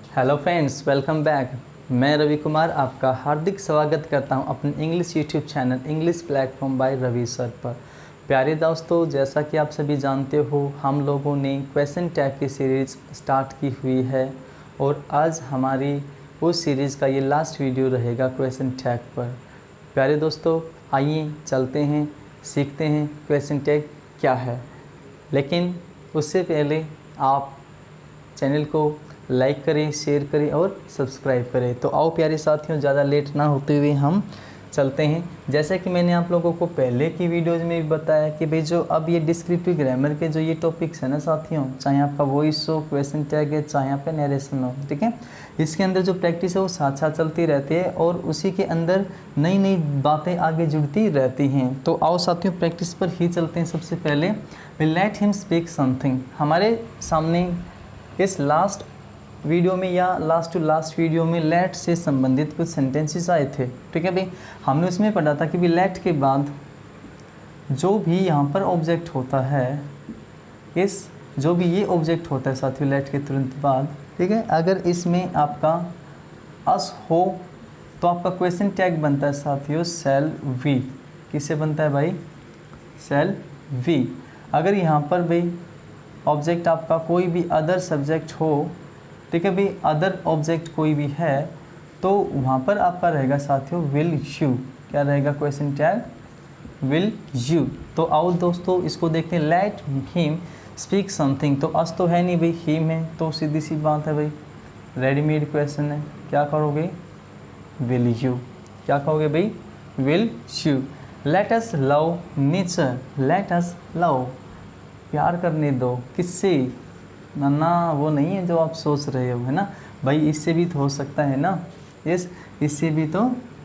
Hello friends, welcome back. मैं रवि कुमार आपका हार्दिक स्वागत करता हूं अपने English YouTube channel English platform by Ravi sir पर। प्यारे दोस्तों, जैसा कि आप सभी जानते हो, हम लोगों ने क्वेश्चन टैग की सीरीज़ स्टार्ट की हुई है और आज हमारी उस सीरीज़ का ये लास्ट वीडियो रहेगा क्वेश्चन टैग पर। प्यारे दोस्तों, आइए चलते हैं, सीखते हैं क्वेश्चन टैग क्या है। लेकिन उससे पहले आप चैनल को लाइक करें, शेयर करें और सब्सक्राइब करें। तो आओ प्यारे साथियों, ज़्यादा लेट ना होते हुए हम चलते हैं। जैसे कि मैंने आप लोगों को पहले की वीडियोज़ में भी बताया कि भाई जो अब ये डिस्क्रिप्टिव ग्रामर के जो ये टॉपिक्स हैं ना साथियों, चाहे आपका वॉइस हो, क्वेश्चन टैग है, चाहे आपका नरेशन हो, ठीक है, इसके अंदर जो प्रैक्टिस है वो साथ साथ चलती रहती है और उसी के अंदर नई नई बातें आगे जुड़ती रहती हैं। तो आओ साथियों, प्रैक्टिस पर ही चलते हैं। सबसे पहले लेट हिम स्पीक समथिंग। हमारे सामने इस लास्ट वीडियो में या लास्ट टू लास्ट वीडियो में लेट से संबंधित कुछ सेंटेंसेस आए थे, ठीक है भाई। हमने उसमें पढ़ा था कि भी लेट के बाद जो भी यहाँ पर ऑब्जेक्ट होता है, इस जो भी ये ऑब्जेक्ट होता है साथियों लेट के तुरंत बाद, ठीक है, अगर इसमें आपका अस हो तो आपका क्वेश्चन टैग बनता है साथियों सेल वी। किससे बनता है भाई? सेल वी। अगर यहाँ पर भाई ऑब्जेक्ट आपका कोई भी अदर सब्जेक्ट हो, ठीक है भाई, अदर ऑब्जेक्ट कोई भी है, तो वहाँ पर आपका रहेगा साथियों विल यू। क्या रहेगा क्वेश्चन टैग? Will you. तो आओ दोस्तों इसको देखते हैं। लेट हिम स्पीक समथिंग, तो अस तो है नहीं भाई, हिम है, तो सीधी सी बात है भाई, रेडीमेड क्वेश्चन है। क्या करोगे? Will you. क्या कहोगे भाई? Will you. Late us love nature. Late us love, प्यार करने दो। किससे? ना वो नहीं है जो आप सोच रहे हो, है ना भाई, इससे भी तो हो सकता है ना। यस, इससे भी तो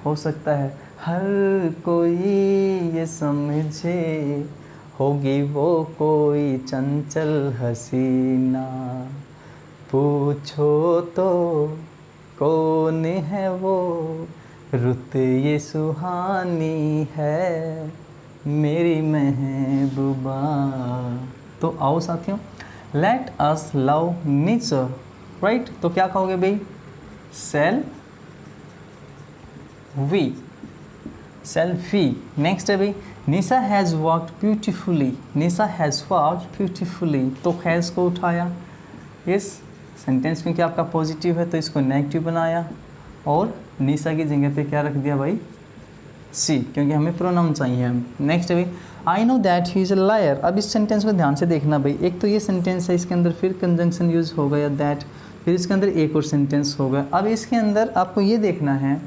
हो सकता है। हर कोई ये समझे होगी वो कोई चंचल हसीना, पूछो तो कौन है वो, रुत ये सुहानी है मेरी महबूबा। तो आओ साथियों, let us love nature, right. तो क्या कहोगे भाई? Cell we, shall we. Next है भाई, Nisha has worked beautifully. Nisha has worked beautifully, तो हैज़ को उठाया, इस सेंटेंस क्योंकि आपका पॉजिटिव है तो इसको नेगेटिव बनाया और निशा की जगह पे क्या रख दिया भाई? सी, क्योंकि हमें प्रोनाउन चाहिए। नेक्स्ट है भाई, I know that he is a liar. अब इस सेंटेंस को ध्यान से देखना भाई, एक तो ये सेंटेंस है, इसके अंदर फिर कंजंक्शन यूज़ होगा या दैट, फिर इसके अंदर एक और सेंटेंस होगा। अब इसके अंदर आपको ये देखना है,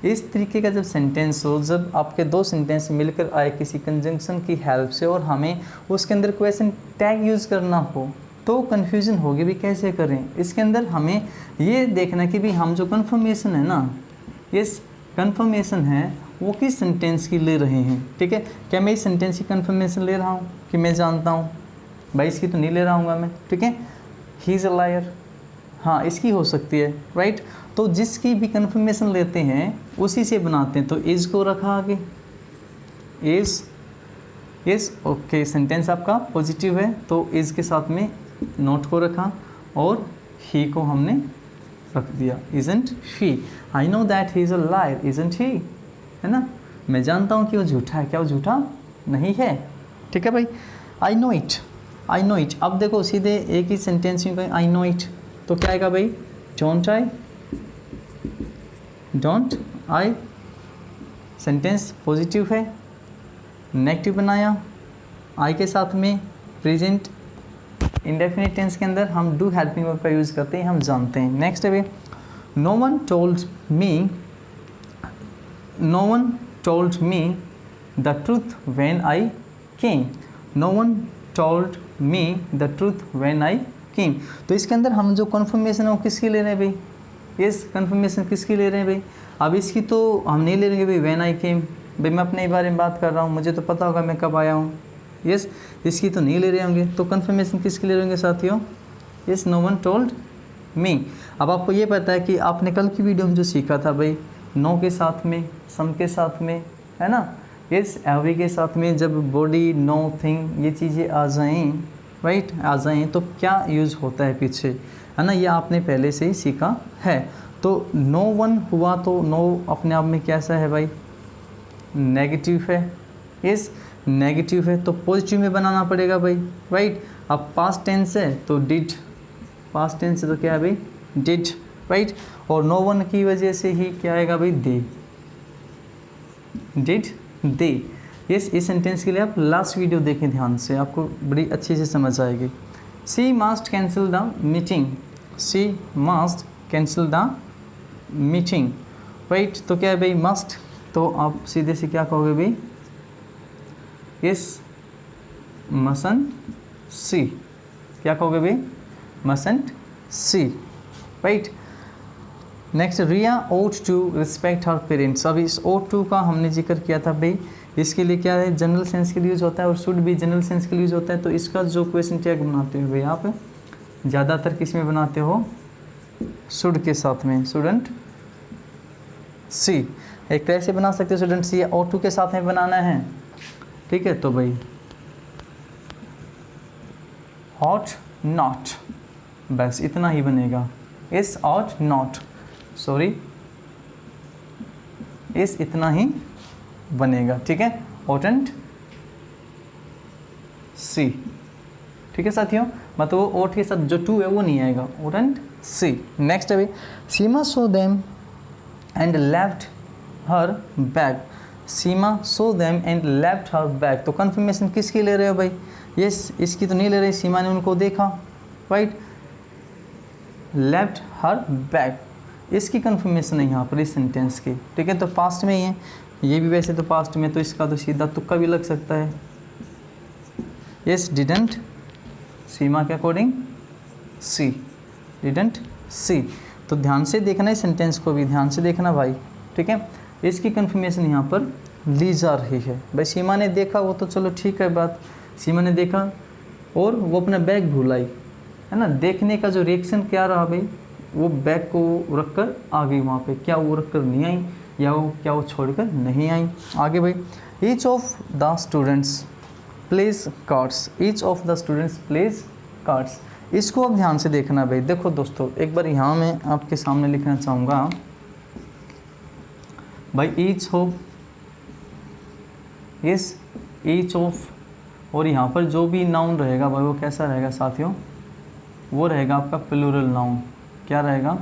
इस तरीके का जब सेंटेंस हो, जब आपके दो सेंटेंस मिलकर आए किसी कंजंक्शन की हेल्प से और हमें उसके अंदर क्वेश्चन टैग यूज़ करना हो, तो कन्फ्यूज़न होगी भी कैसे करें। इसके अंदर हमें ये देखना कि भी हम जो कन्फर्मेशन है ना, इस कन्फर्मेशन है वो किस सेंटेंस की ले रहे हैं, ठीक है। क्या मैं इस सेंटेंस की कन्फर्मेशन ले रहा हूँ कि मैं जानता हूँ भाई, इसकी तो नहीं ले रहा हूँ मैं, ठीक है। ही इज़ अ लायर, हाँ इसकी हो सकती है, राइट। तो जिसकी भी कन्फर्मेशन लेते हैं उसी से बनाते हैं। तो इज़ को रखा आगे, इज़ ओके, सेंटेंस आपका पॉजिटिव है तो इज़ के साथ में नोट को रखा और ही को हमने रख दिया, isn't he. I know that he is a liar, isn't he, है ना। मैं जानता हूँ कि वो झूठा है, क्या वो झूठा नहीं है, ठीक है भाई। I know it, I know it. अब देखो सीधे एक ही सेंटेंस में कहें आई नो इट, तो क्या आएगा भाई? Don't I, don't I. Sentence positive है, नेगेटिव बनाया, आई के साथ में प्रेजेंट इंडेफिनिट टेंस के अंदर हम डू हेल्पिंग वर्ब का यूज़ करते हैं, हम जानते हैं। नेक्स्ट है भाई, no one told me, no one told me the truth when I came. No one told me the truth when I came. तो इसके अंदर हम जो कन्फर्मेशन है वो किसकी ले रहे हैं भाई? यस, कन्फर्मेशन किसकी ले रहे हैं भाई? अब इसकी तो हम नहीं ले रहे भाई व्हेन आई केम, भाई मैं अपने बारे में बात कर रहा हूँ, मुझे तो पता होगा मैं कब आया हूँ। यस, इसकी तो नहीं ले रहे होंगे, तो कन्फर्मेशन किसके ले रहे होंगे साथियों? Yes, no one told me. अब आपको ये पता है कि आपने कल की वीडियो में जो सीखा था भाई, नो के साथ में, सम के साथ में, है ना, यस, एवरी के साथ में जब बॉडी, नो, थिंग ये चीज़ें आ जाएं, राइट, आ जाएँ तो क्या यूज़ होता है पीछे, है ना, ये आपने पहले से ही सीखा है। तो नो वन हुआ तो नो अपने आप में कैसा है भाई, नेगेटिव है, यस नेगेटिव है, तो पॉजिटिव में बनाना पड़ेगा भाई, राइट। अब पास्ट टेंस है तो डिड, पास्ट टेंस है तो क्या है भाई, डिड, राइट। और नो वन की वजह से ही क्या आएगा भाई, दे, डिड दे, यस। इस सेंटेंस के लिए आप लास्ट वीडियो देखें ध्यान से, आपको बड़ी अच्छी से समझ आएगी। She must cancel the meeting, she must cancel the meeting, right. तो क्या है भाई, मस्ट, तो आप सीधे से क्या कहोगे भाई, यस मसंट सी, क्या कहोगे भाई, must she, right. Next, Riya ought to respect her parents. अभी इस ought टू का हमने जिक्र किया था भाई, इसके लिए क्या है, जनरल सेंस के लिए यूज़ होता है और शुड भी जनरल सेंस के लिए यूज़ होता है। तो इसका जो क्वेश्चन टैग बनाते हो भाई आप ज़्यादातर किस में बनाते हो, शुड के साथ में, स्टूडेंट सी। एक तरह से बना सकते हो स्टूडेंट सी, ought टू के साथ में बनाना है, ठीक है। तो भाई ought not, बस इतना ही बनेगा, इस ought not, सॉरी इस इतना ही बनेगा, ठीक है, oughtn't सी, ठीक है साथियों। मतलब वो ought के साथ जो टू है वो नहीं आएगा, oughtn't सी। नेक्स्ट है भाई, Seema saw them and left her bag, Seema saw them and left her bag, तो कन्फर्मेशन किसकी ले रहे हो भाई, यस इसकी तो नहीं ले रहे, सीमा ने उनको देखा, राइट। लेफ्ट हर बैग, इसकी कन्फर्मेशन है यहाँ पर इस सेंटेंस की, ठीक है। तो पास्ट में ही है, ये भी वैसे तो पास्ट में, तो इसका तो सीधा तुक्का भी लग सकता है, यस डिडंट, सीमा के अकॉर्डिंग सी, डिडंट सी। तो ध्यान से देखना है सेंटेंस को भी, ध्यान से देखना भाई, ठीक है। इसकी कन्फर्मेशन यहाँ पर ली जा रही है भाई, सीमा ने देखा वो तो चलो ठीक है बात, सीमा ने देखा और वो अपना बैग भूल आई, है ना। देखने का जो रिएक्शन क्या रहा भाई, वो बैग को रख कर आ गई वहाँ पे, क्या वो रख कर नहीं आई या वो क्या वो छोड़कर नहीं आई। आगे भाई, each of the students plays cards, each of the students plays cards, इसको अब ध्यान से देखना भाई। देखो दोस्तों, एक बार यहाँ मैं आपके सामने लिखना चाहूँगा भाई, each of, yes each of, और यहाँ पर जो भी नाउन रहेगा भाई वो कैसा रहेगा साथियों, वो रहेगा आपका प्लूरल नाउन, क्या रहेगा,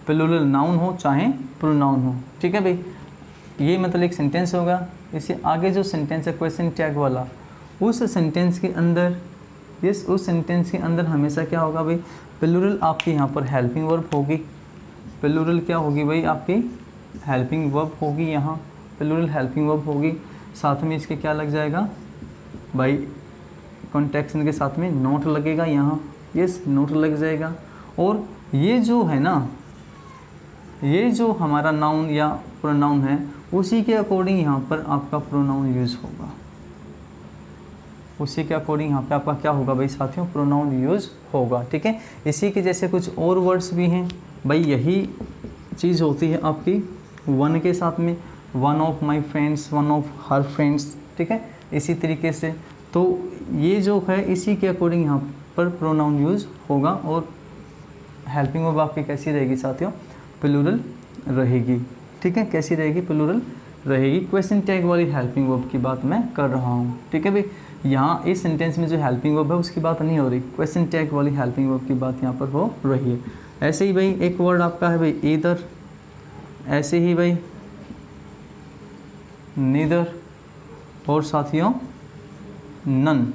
प्लूरल नाउन हो चाहे प्रोनाउन हो, ठीक है भाई। ये मतलब एक सेंटेंस होगा, इससे आगे जो सेंटेंस है क्वेश्चन टैग वाला, उस सेंटेंस के अंदर, यस उस सेंटेंस के अंदर हमेशा क्या होगा भाई, प्लूरल आपकी यहाँ पर हेल्पिंग वर्ब होगी, प्लूरल क्या होगी भाई आपकी, हेल्पिंग वर्ब होगी, यहाँ प्लूरल हेल्पिंग वर्ब होगी। साथ में इसके क्या लग जाएगा भाई, कॉन्टेक्शन के साथ में नोट लगेगा यहाँ, यस नोट लग जाएगा। और ये जो है ना, ये जो हमारा नाउन या प्रोनाउन है, उसी के अकॉर्डिंग यहाँ पर आपका प्रोनाउन यूज़ होगा, उसी के अकॉर्डिंग यहाँ पे आपका क्या होगा भाई साथियों, प्रोनाउन यूज़ होगा, ठीक है। इसी के जैसे कुछ और वर्ड्स भी हैं भाई, यही चीज़ होती है आपकी वन के साथ में, one of my friends, one of her friends, ठीक है। इसी तरीके से तो ये जो है इसी के अकॉर्डिंग यहाँ पर प्रोनाउन यूज़ होगा। और हेल्पिंग वर्ब आपकी कैसी रहेगी साथियों, प्लूरल रहेगी, ठीक है। कैसी रहेगी, प्लूरल रहेगी। क्वेश्चन टैग वाली हेल्पिंग वर्ब की बात मैं कर रहा हूँ, ठीक है भाई। यहाँ इस सेंटेंस में जो हेल्पिंग वर्ब है उसकी बात नहीं हो रही, क्वेश्चन टैग वाली हेल्पिंग वर्ब की बात यहाँ पर हो रही है। ऐसे ही भाई एक वर्ड आपका है भाई ईदर, ऐसे ही भाई नीदर, और साथियों नन,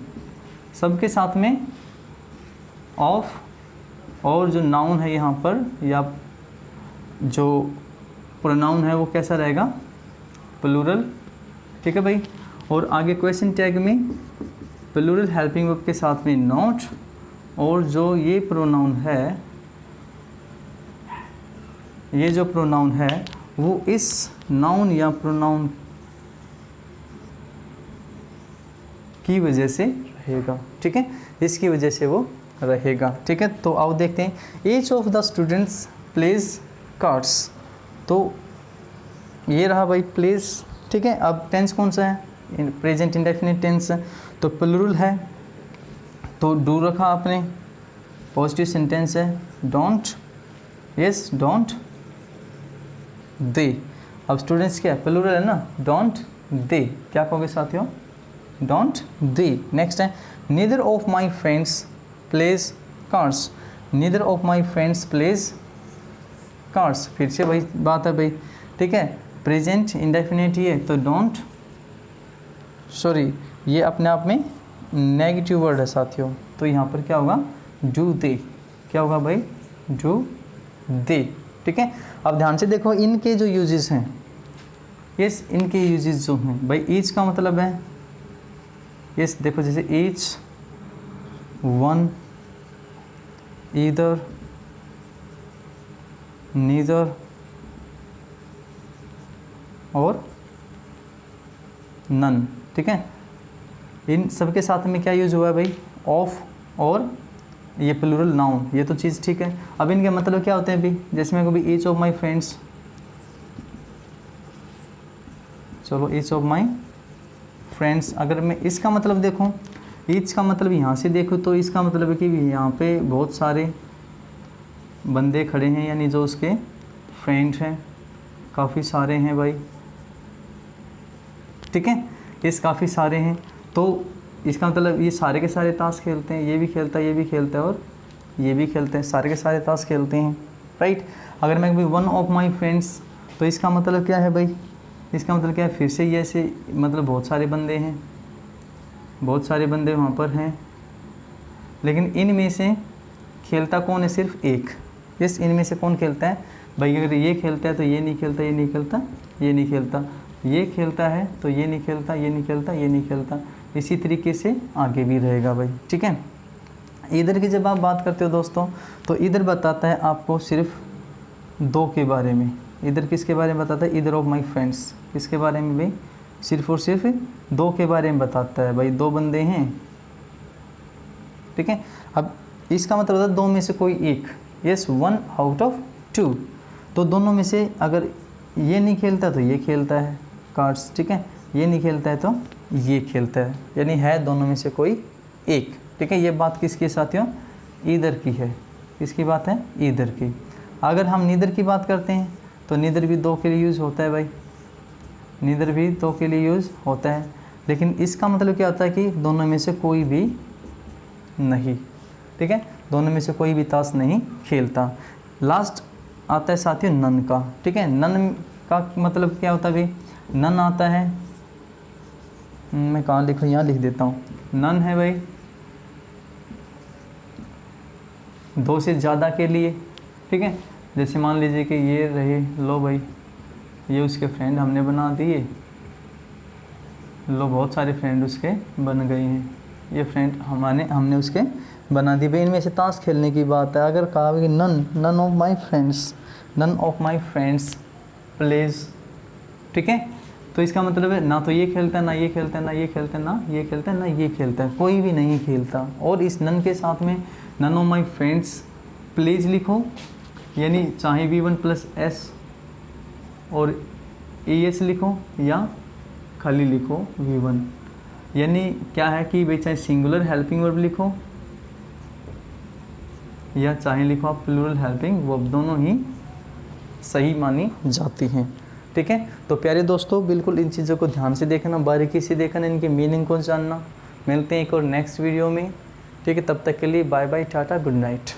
सबके साथ में ऑफ, और जो नाउन है यहाँ पर या जो प्रोनाउन है वो कैसा रहेगा, प्लूरल, ठीक है भाई। और आगे क्वेश्चन टैग में प्लूरल हेल्पिंग वर्ब के साथ में नॉट, और जो ये प्रोनाउन है, ये जो प्रोनाउन है वो इस नाउन या प्रोनाउन की वजह से रहेगा, ठीक है, इसकी वजह से वो रहेगा, ठीक है। तो आओ देखते हैं, each of the students plays cards, तो ये रहा भाई प्लेज, ठीक है। अब टेंस कौन सा है, प्रेजेंट इंडेफिनिट टेंस, तो प्लूरल है, तो डू रखा आपने, पॉजिटिव सेंटेंस है, डोंट, यस डोंट दे। अब स्टूडेंट्स क्या प्लूरल है ना, डोंट दे, क्या कहोगे साथियों, डोंट दे। नेक्स्ट है neither of my friends plays cards, neither of my friends plays cards, फिर से वही बात है भाई, ठीक है, प्रेजेंट इंडेफिनिट ही है तो डोंट, सॉरी ये अपने आप में नेगेटिव वर्ड है साथियों, तो यहाँ पर क्या होगा, डू दे, क्या होगा भाई, डू दे, ठीक है। अब ध्यान से देखो इनके जो यूजेस हैं, यस इनके यूजेस जो हैं भाई, ईच का मतलब है, यस देखो जैसे ईच, वन, ईदर, नीदर और नन, ठीक है। इन सब के साथ में क्या यूज हुआ है भाई, ऑफ और ये प्लूरल नाउन, ये तो चीज़ ठीक है। अब इनके मतलब क्या होते हैं अभी, जैसे मैं कभी ईच ऑफ माई फ्रेंड्स, चलो ईच ऑफ माई फ्रेंड्स, अगर मैं इसका मतलब देखूं, ईच का मतलब यहाँ से देखूं तो इसका मतलब है कि यहाँ पे बहुत सारे बंदे खड़े हैं, यानी जो उसके फ्रेंड हैं काफ़ी सारे हैं भाई, ठीक है, इस काफ़ी सारे हैं, तो इसका मतलब ये सारे के सारे ताश खेलते हैं, ये भी खेलता है, ये भी खेलता है और ये भी खेलते हैं, सारे के सारे ताश खेलते हैं, राइट। अगर मैं कभी वन ऑफ माई फ्रेंड्स, तो इसका मतलब क्या है भाई, इसका मतलब क्या है, फिर से ये ऐसे मतलब बहुत सारे बंदे हैं, बहुत सारे बंदे वहाँ पर हैं, लेकिन इनमें से खेलता कौन है, सिर्फ एक, यस इनमें से कौन खेलता है भाई, अगर ये खेलता है तो ये नहीं खेलता, ये नहीं खेलता, ये नहीं खेलता, ये खेलता है तो ये नहीं खेलता, ये नहीं खेलता, ये नहीं खेलता, इसी तरीके से आगे भी रहेगा भाई, ठीक है। इधर की जब आप बात करते हो दोस्तों, तो इधर बताता है आपको सिर्फ दो के बारे में, इधर किसके बारे में बताता है, इधर ऑफ माई फ्रेंड्स, किसके बारे में भाई, सिर्फ और सिर्फ दो के बारे में बताता है भाई, दो बंदे हैं, ठीक है। अब इसका मतलब होता है दो में से कोई एक, yes one out of two, तो दोनों में से अगर ये नहीं खेलता तो ये खेलता है कार्ड्स, ठीक है, ये नहीं खेलता है तो ये खेलता है, यानी है दोनों में से कोई एक, ठीक है। ये बात किसकी साथियों, ईदर की है, किसकी बात है, ईदर की। अगर हम नीदर की बात करते हैं तो नीदर भी दो के लिए यूज़ होता है भाई, नीदर भी दो के लिए यूज़ होता है, लेकिन इसका मतलब क्या होता है कि दोनों में से कोई भी नहीं, ठीक है, दोनों में से कोई भी ताश नहीं खेलता। लास्ट आता है साथियों नन का, ठीक है, नन का मतलब क्या होता है भाई, नन आता है, मैं कहाँ लिखूँ, यहाँ लिख देता हूँ, नन है भाई दो से ज़्यादा के लिए, ठीक है, जैसे मान लीजिए कि ये रहे, लो भाई ये उसके फ्रेंड हमने बना दिए, लो बहुत सारे फ्रेंड उसके बन गए हैं, ये फ्रेंड हमने उसके बना दिए भाई, इनमें से ताश खेलने की बात है। अगर कहा कि none of my friends, none of my friends plays, ठीक है, तो इसका मतलब है ना तो ये खेलता है, ना ये खेलता है, ना ये खेलता है, ना ये खेलता है, ना ये खेलता है, कोई भी नहीं खेलता। और इस नन के साथ में none of my friends please लिखो, यानी चाहे V1 प्लस एस और ES लिखो या खाली लिखो V1, यानी क्या है कि भाई चाहे सिंगुलर हेल्पिंग वर्ब लिखो या चाहे लिखो आप प्लूरल हेल्पिंग वर्ब, दोनों ही सही मानी जाती हैं, ठीक है। तो प्यारे दोस्तों बिल्कुल इन चीज़ों को ध्यान से देखना, बारीकी से देखना, इनके मीनिंग को जानना। मिलते हैं एक और नेक्स्ट वीडियो में, ठीक है, तब तक के लिए bye bye, tata, good night.